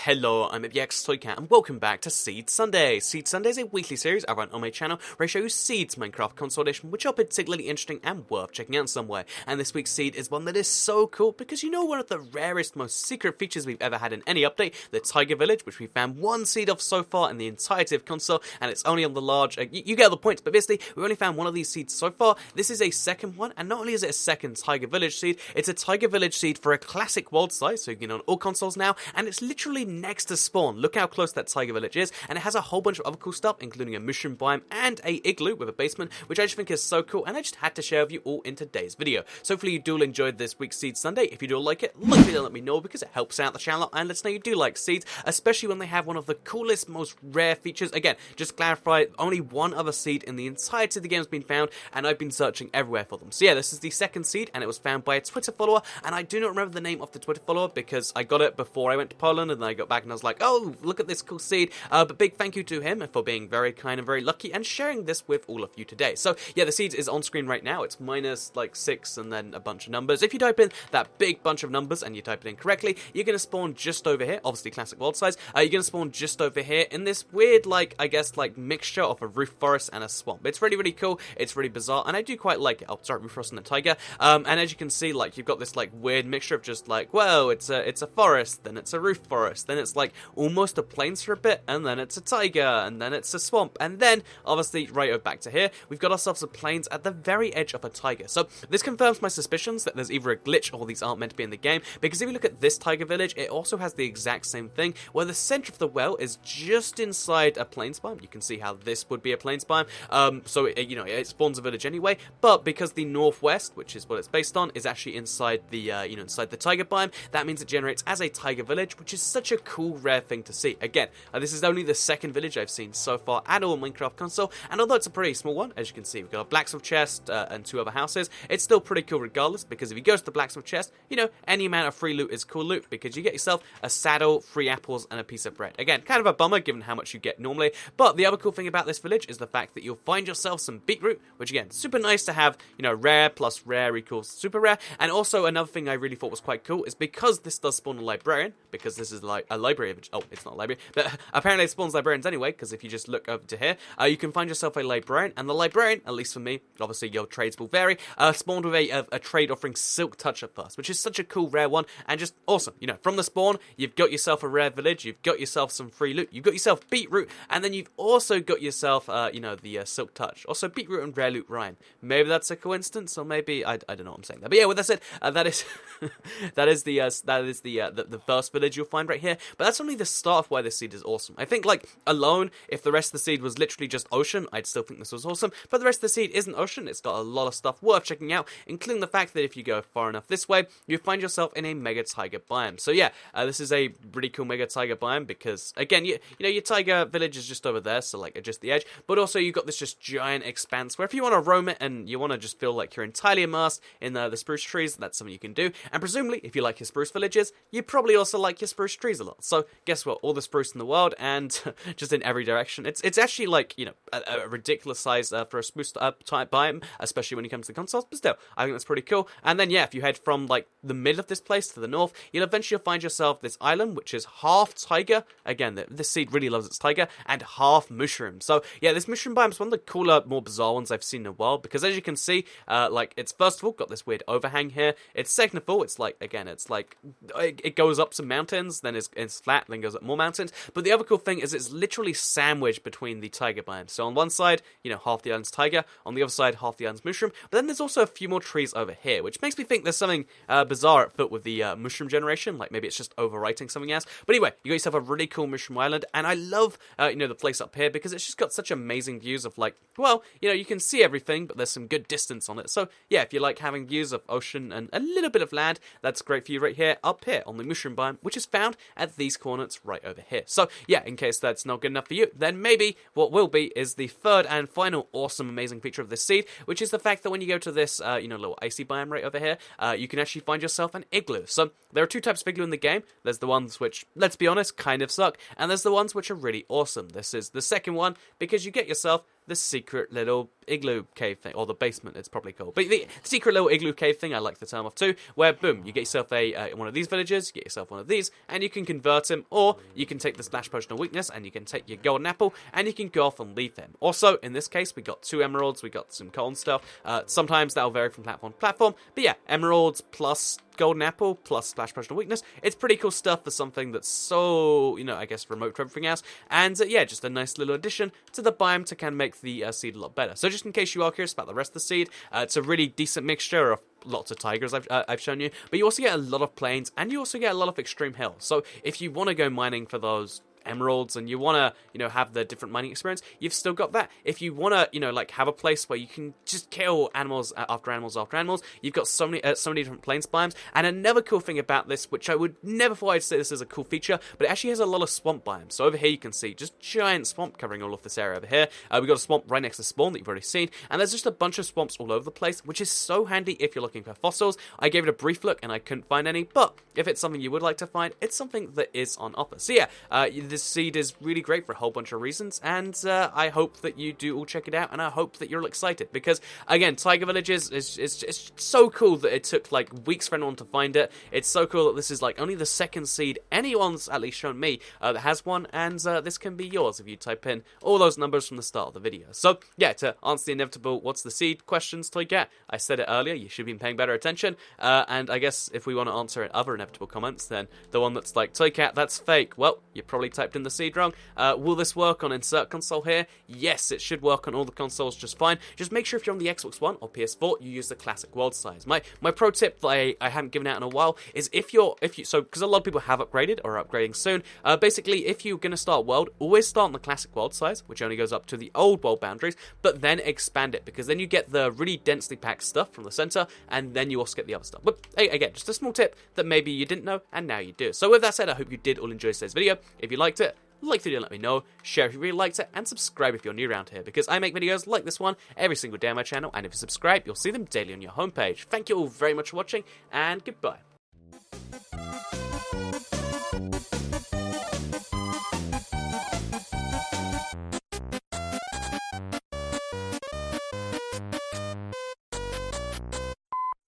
Hello, I'm Taiga, and welcome back to Seed Sunday. Seed Sunday is a weekly series I run on my channel where I show you seeds Minecraft console edition, which are particularly interesting and worth checking out in some way. And this week's seed is one that is so cool because you know one of the rarest, most secret features we've ever had in any update, the Taiga Village, which we found one seed of so far in the entirety of console, and it's only on the large. You get the point, but basically we only found one of these seeds so far. This is a second one, and not only is it a second Taiga Village seed, it's a Taiga Village seed for a classic world size, so you can get on all consoles now, and it's literally next to spawn. Look how close that Taiga Village is, and it has a whole bunch of other cool stuff, including a mushroom biome and a igloo with a basement, which I just think is so cool, and I just had to share with you all in today's video. So hopefully you do enjoy this week's Seed Sunday. If you do like it, like it and let me know, because it helps out the channel and lets know you do like seeds, especially when they have one of the coolest, most rare features. Again, just to clarify, only one other seed in the entirety of the game has been found, and I've been searching everywhere for them. So yeah, this is the second seed, and it was found by a Twitter follower, and I do not remember the name of the Twitter follower because I got it before I went to Poland, and then I got back and I was like, oh, look at this cool seed. But big thank you to him for being very kind and very lucky and sharing this with all of you today. So yeah, the seed is on screen right now. It's minus like 6 and then a bunch of numbers. If you type in that big bunch of numbers and you type it in correctly, you're going to spawn just over here, obviously classic world size. You're going to spawn just over here in this weird, like, I guess, like mixture of a roof forest and a swamp. It's really, really cool. It's really bizarre, and I do quite like it. Oh, sorry, roof forest and a taiga. And as you can see, like, you've got this like weird mixture of just like, well, it's a forest, then it's a roof forest, then it's like almost a plains for a bit, and then it's a taiga, and then it's a swamp, and then obviously right over back to here, we've got ourselves a plains at the very edge of a taiga. So this confirms my suspicions that there's either a glitch or these aren't meant to be in the game, because if you look at this Taiga Village, it also has the exact same thing, where the center of the well is just inside a plains biome. You can see how this would be a plains biome, so it spawns a village anyway, but because the northwest, which is what it's based on, is actually inside the inside the Taiga biome, that means it generates as a Taiga Village, which is such a cool, rare thing to see. Again, this is only the second village I've seen so far at all Minecraft console, and although it's a pretty small one, as you can see, we've got a blacksmith chest and 2 other houses, it's still pretty cool regardless, because if you go to the blacksmith chest, any amount of free loot is cool loot, because you get yourself a saddle, 3 apples, and a piece of bread. Again, kind of a bummer given how much you get normally, but the other cool thing about this village is the fact that you'll find yourself some beetroot, which again, super nice to have, rare plus rare equals super rare. And also another thing I really thought was quite cool is because this does spawn a librarian, because this is like a library of, oh, it's not a library, but apparently it spawns librarians anyway, because if you just look over to here, you can find yourself a librarian, and the librarian, at least for me, obviously your trades will vary, spawned with a trade offering Silk Touch at first, which is such a cool rare one, and just awesome. From the spawn, you've got yourself a rare village, you've got yourself some free loot, you've got yourself beetroot, and then you've also got yourself, the Silk Touch. Also, beetroot and rare loot rhyme. Maybe that's a coincidence, or maybe I don't know what I'm saying there. But yeah, with that said, that is the first village you'll find right here. But that's only the start of why this seed is awesome. I think, like, alone, if the rest of the seed was literally just ocean, I'd still think this was awesome. But the rest of the seed isn't ocean. It's got a lot of stuff worth checking out, including the fact that if you go far enough this way, you find yourself in a mega taiga biome. So yeah, this is a really cool mega taiga biome because, again, your taiga village is just over there, so like just the edge. But also you've got this just giant expanse where if you want to roam it and you want to just feel like you're entirely immersed in the spruce trees, that's something you can do. And presumably, if you like your spruce villages, you probably also like your spruce trees a lot. So guess what? All the spruce in the world, and just in every direction. It's actually like a ridiculous size for a spruce type biome, especially when it comes to consoles. But still, I think that's pretty cool. And then yeah, if you head from like the middle of this place to the north, you'll eventually find yourself this island, which is half taiga. Again, this seed really loves its taiga, and half mushroom. So yeah, this mushroom biome is one of the cooler, more bizarre ones I've seen in a while, because as you can see, like, it's first of all got this weird overhang here. It's second of all, it's like, again, it's like it goes up some mountains, then it's flat, then goes up more mountains. But the other cool thing is it's literally sandwiched between the taiga biomes. So on one side, half the island's taiga, on the other side, half the island's mushroom. But then there's also a few more trees over here, which makes me think there's something bizarre at foot with the mushroom generation. Like maybe it's just overwriting something else. But anyway, you got yourself a really cool mushroom island, and I love the place up here because it's just got such amazing views of, like, well, you can see everything, but there's some good distance on it. So yeah, if you like having views of ocean and a little bit of land, that's great for you right here, up here on the mushroom biome, which is found at these coordinates right over here. So yeah, in case that's not good enough for you, then maybe what will be is the third and final awesome, amazing feature of this seed, which is the fact that when you go to this, little icy biome right over here, you can actually find yourself an igloo. So there are 2 types of igloo in the game. There's the ones which, let's be honest, kind of suck, and there's the ones which are really awesome. This is the second one, because you get yourself the secret little igloo cave thing, or the basement it's probably called. But the secret little igloo cave thing, I like the term of too, where boom, you get yourself one of these villagers, you get yourself one of these, and you can convert him, or you can take the Splash Potion of Weakness, and you can take your golden apple, and you can go off and leave him. Also, in this case, we got 2 emeralds, we got some coal and stuff. Sometimes that'll vary from platform to platform, but yeah, emeralds plus golden apple plus Splash Potion of Weakness. It's pretty cool stuff for something that's so, I guess, remote from everything else. And yeah, just a nice little addition to the biome to kind of make the seed a lot better. So just in case you are curious about the rest of the seed, it's a really decent mixture of lots of tigers I've shown you, but you also get a lot of plains, and you also get a lot of extreme hills. So if you want to go mining for those emeralds and you want to have the different mining experience, you've still got that. If you want to like have a place where you can just kill animals after animals after animals, you've got so many different plains biomes. And another cool thing about this, which I would never thought I'd say this is a cool feature, but it actually has a lot of swamp biomes. So over here you can see just giant swamp covering all of this area over here. We've got a swamp right next to spawn that you've already seen, and there's just a bunch of swamps all over the place, which is so handy if you're looking for fossils. I gave it a brief look and I couldn't find any, but if it's something you would like to find, it's something that is on offer. So yeah, this seed is really great for a whole bunch of reasons, and I hope that you do all check it out, and I hope that you're all excited, because again, Taiga Villages is so cool that it took like weeks for anyone to find it. It's so cool that this is like only the second seed anyone's at least shown me that has one, and this can be yours if you type in all those numbers from the start of the video. So yeah, to answer the inevitable what's the seed questions, Taiga, I said it earlier, you should be paying better attention, and I guess if we want to answer other inevitable comments, then the one that's like, Taiga, that's fake, well, you probably typed in the seed wrong. Will this work on insert console here? Yes, it should work on all the consoles just fine. Just make sure if you're on the Xbox One or PS4, you use the classic world size. My pro tip that I haven't given out in a while is because a lot of people have upgraded or are upgrading soon, basically if you're going to start world, always start on the classic world size, which only goes up to the old world boundaries, but then expand it, because then you get the really densely packed stuff from the center, and then you also get the other stuff. But again, just a small tip that maybe you didn't know, and now you do. So with that said, I hope you did all enjoy today's video. If you liked it, like the video, let me know, share if you really liked it, and subscribe if you're new around here, because I make videos like this one every single day on my channel, and if you subscribe, you'll see them daily on your homepage. Thank you all very much for watching, and goodbye.